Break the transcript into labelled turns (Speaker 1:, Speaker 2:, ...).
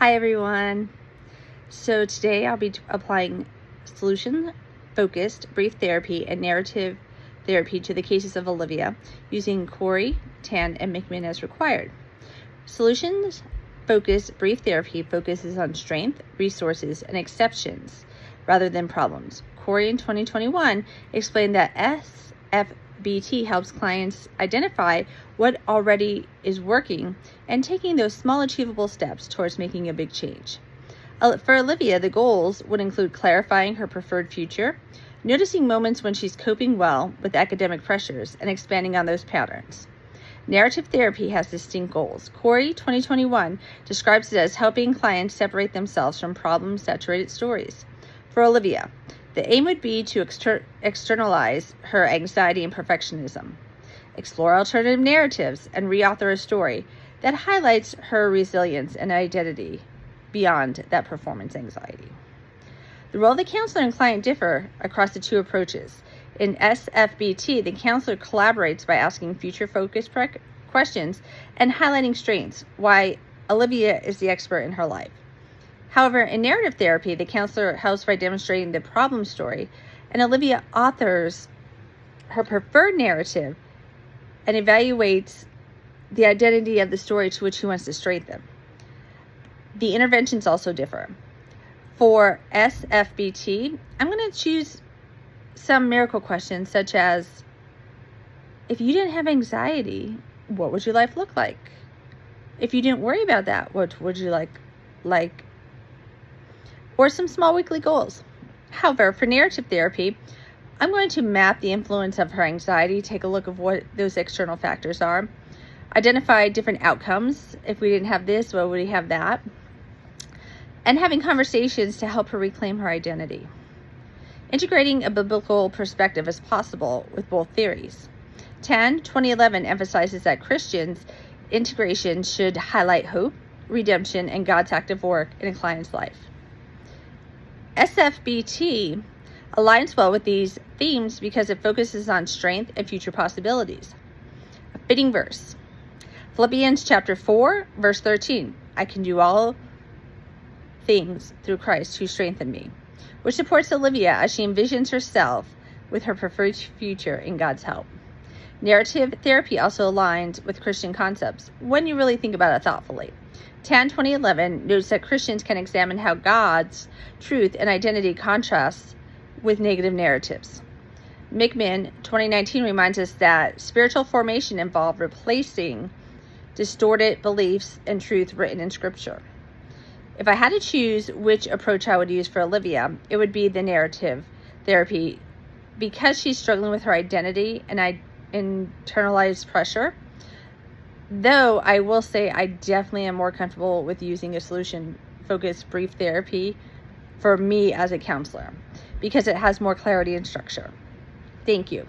Speaker 1: Hi everyone. So today I'll be applying solution-focused brief therapy and narrative therapy to the cases of Olivia using Corey, Tan, and McMinn as required. Solutions-focused brief therapy focuses on strength, resources, and exceptions rather than problems. Corey in 2021 explained that SFBT helps clients identify what already is working and taking those small achievable steps towards making a big change. For Olivia, the goals would include clarifying her preferred future, noticing moments when she's coping well with academic pressures, and expanding on those patterns. Narrative therapy has distinct goals. Corey, 2021, describes it as helping clients separate themselves from problem-saturated stories. For Olivia, the aim would be to externalize her anxiety and perfectionism, explore alternative narratives, and reauthor a story that highlights her resilience and identity beyond that performance anxiety. The role of the counselor and client differ across the two approaches. In SFBT, the counselor collaborates by asking future-focused questions and highlighting strengths, while Olivia is the expert in her life. However, in narrative therapy, the counselor helps by demonstrating the problem story, and Olivia authors her preferred narrative and evaluates the identity of the story to which she wants to strengthen. The interventions also differ. For SFBT, I'm going to choose some miracle questions such as, if you didn't have anxiety, what would your life look like? If you didn't worry about that, what would you like? Or some small weekly goals. However, for narrative therapy, I'm going to map the influence of her anxiety, take a look at what those external factors are, identify different outcomes. If we didn't have this, what would we have that? And having conversations to help her reclaim her identity. Integrating a biblical perspective is possible with both theories. Tan, 2011, emphasizes that Christians' integration should highlight hope, redemption, and God's active work in a client's life. SFBT aligns well with these themes because it focuses on strength and future possibilities. A fitting verse. Philippians chapter 4, verse 13. I can do all things through Christ who strengthened me, which supports Olivia as she envisions herself with her preferred future in God's help. Narrative therapy also aligns with Christian concepts when you really think about it thoughtfully. Tan, 2011, notes that Christians can examine how God's truth and identity contrasts with negative narratives. McMinn, 2019, reminds us that spiritual formation involved replacing distorted beliefs and truth written in Scripture. If I had to choose which approach I would use for Olivia, it would be the narrative therapy because she's struggling with her identity and internalized pressure. Though I will say I definitely am more comfortable with using a solution-focused brief therapy for me as a counselor because it has more clarity and structure. Thank you.